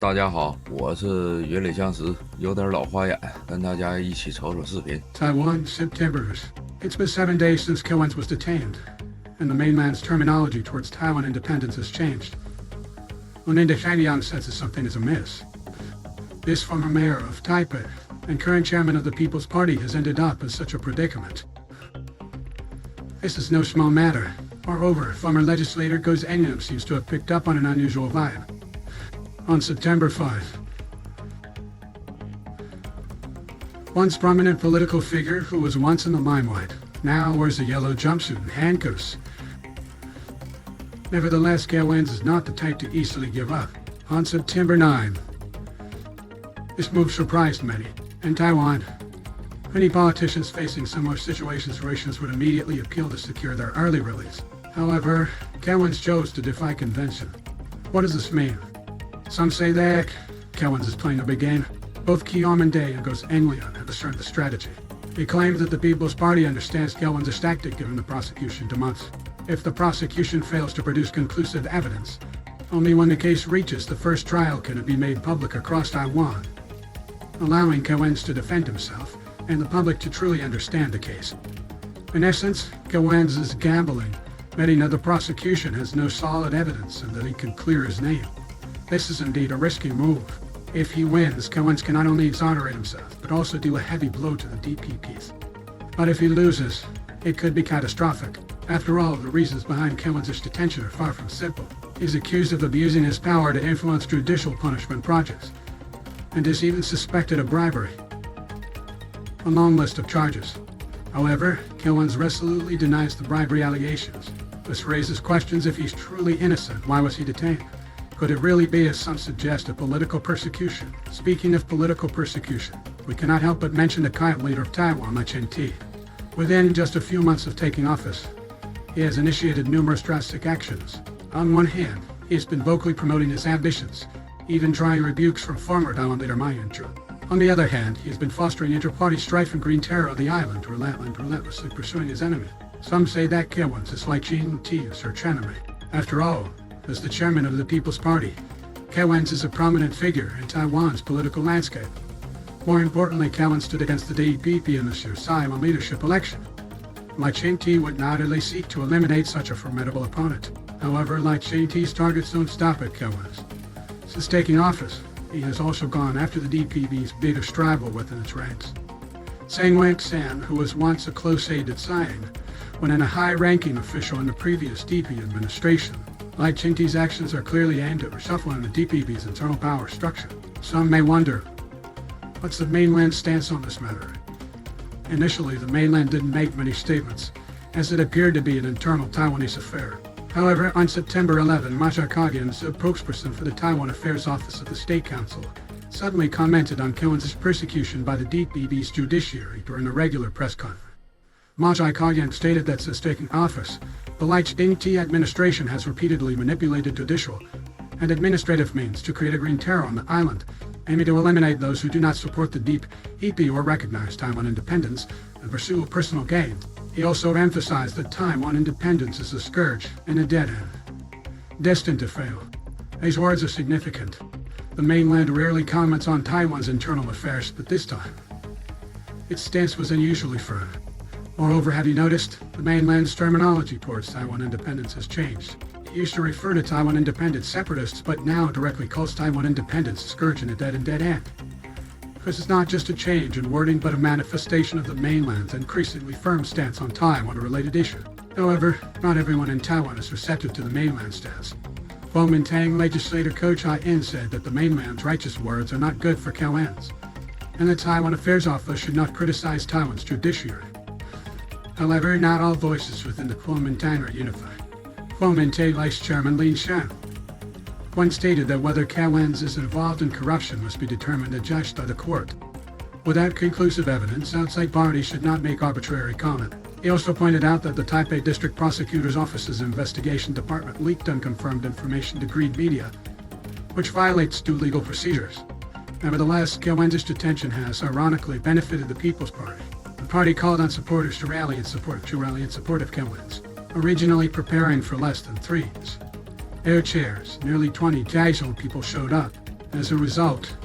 大家好，我是云里相识，有点老花眼，跟大家一起瞅瞅视频。Taiwan, September. It's been 7 days since Killens was detained, and the mainland's terminology towards Taiwan independence has changed. Oninda Shangyang senses something is amiss. This former mayor of Taipei and current chairman of the People's Party has ended up in such a predicament. This is no small matter. Moreover, former legislator Go's Enyam seems to have picked up on an unusual vibe. On September 5, once prominent political figure who was once in the limelight, now wears a yellow jumpsuit and handcuffs. Nevertheless, Killens is not the type to easily give up. On September 9, this move surprised many. In Taiwan, many politicians facing similar situations would immediately appeal to secure their early release. However, Killens chose to defy convention. What does this mean? Some say that Killens is playing a big game. Both Guillaume Day and Go's Englian have asserted the strategy. They claim that the People's Party understands Killens' tactic given the prosecution demands. If the prosecution fails to produce conclusive evidence, only when the case reaches the first trial can it be made public across Taiwan, allowing Killens to defend himself and the public to truly understand the case. In essence, Killens is gambling, betting that the prosecution has no solid evidence and that he can clear his name. This is indeed a risky move. If he wins, Killens can not only exonerate himself, but also deal a heavy blow to the DPPs. But if he loses, it could be catastrophic. After all, the reasons behind Killens' detention are far from simple. He's accused of abusing his power to influence judicial punishment projects, and is even suspected of bribery. A long list of charges. However, Killens resolutely denies the bribery allegations. This raises questions if he's truly innocent. Why was he detained? Could it really be, as some suggest, a political persecution? Speaking of political persecution, we cannot help but mention the current leader of Taiwan, Lai Ching-te. Within just a few months of taking office, he has initiated numerous drastic actions. On one hand, he has been vocally promoting his ambitions, even drawing rebukes from former Taiwan leader Ma Ying-jeou. On the other hand, he has been fostering inter-party strife and green terror on the island, relentlessly pursuing his enemy. Some say that Killens is like Ching-te's arch enemy. After all, as the chairman of the People's Party, Killens is a prominent figure in Taiwan's political landscape. More importantly, Killens stood against the DPP in this year's Taiwan leadership election. Lai Ching-te would undoubtedly seek to eliminate such a formidable opponent. However, Lai Ching-te's targets don't stop at Killens. Since taking office, he has also gone after the DPP's biggest rival within its ranks. Tsang Wan-san, who was once a close aide to Tsang, when in a high-ranking official in the previous DP administration, Lai Ching-te's actions are clearly aimed at reshuffling the DPP's internal power structure. Some may wonder, what's the mainland's stance on this matter? Initially, the mainland didn't make many statements, as it appeared to be an internal Taiwanese affair. However, on September 11, Ma Kagyan, a spokesperson for the Taiwan Affairs Office of the State Council, suddenly commented on Killens' persecution by the DPP's judiciary during a regular press conference. Ma Kagyan stated that since taking office, the Lai Ching-te administration has repeatedly manipulated judicial and administrative means to create a green terror on the island, aiming to eliminate those who do not support the DPP or recognize Taiwan independence and pursue personal gain. He also emphasized that Taiwan independence is a scourge and a dead end, destined to fail. These words are significant. The mainland rarely comments on Taiwan's internal affairs, but this time, its stance was unusually firm. Moreover, have you noticed, the mainland's terminology towards Taiwan independence has changed. It used to refer to Taiwan independence separatists, but now directly calls Taiwan independence a scourge and a dead end. This is not just a change in wording, but a manifestation of the mainland's increasingly firm stance on Taiwan a related issue. However, not everyone in Taiwan is receptive to the mainland's stance. Kuomintang legislator Ko Chai-in said that the mainland's righteous words are not good for Killens, and the Taiwan Affairs Office should not criticize Taiwan's judiciary. However, not all voices within the Kuomintang are unified. Kuomintang Vice Chairman Lin Shan once stated that whether Killens is involved in corruption must be determined and judged by the court. Without conclusive evidence, outside parties should not make arbitrary comment. He also pointed out that the Taipei District Prosecutor's Office's investigation department leaked unconfirmed information to Greed Media, which violates due legal procedures. Nevertheless, Killens' detention has ironically benefited the People's Party. The party called on supporters to rally in support of Killens, originally preparing for less than 3 air chairs. Nearly 20 casual people showed up. As a result,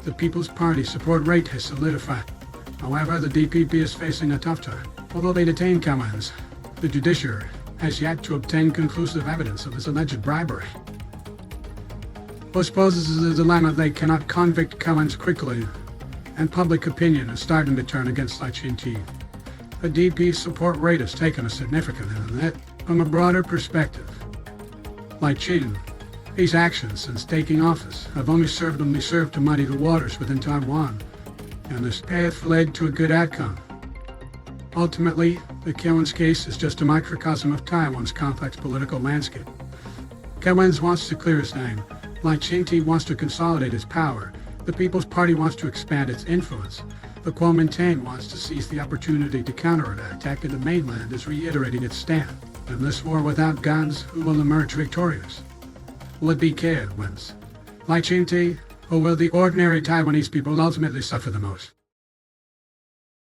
the People's Party support rate has solidified. However, the DPP is facing a tough time. Although they detain Commons, the judiciary has yet to obtain conclusive evidence of his alleged bribery. Which poses a dilemma. They cannot convict Commons quickly, and public opinion is starting to turn against Lai Ching-te. The DP support rate has taken a significant hit. From a broader perspective, Lai Ching-te's actions since taking office have only served to muddy the waters within Taiwan, and this path led to a good outcome. Ultimately, the Commons case is just a microcosm of Taiwan's complex political landscape. Commons wants to clear his name. Lai Ching-te wants to consolidate his power. The People's Party wants to expand its influence. The Kuomintang wants to seize the opportunity to counterattack, and the mainland is reiterating its stand. In this war without guns, who will emerge victorious? Will it be Lai wins? Lai Ching-te, or will the ordinary Taiwanese people ultimately suffer the most?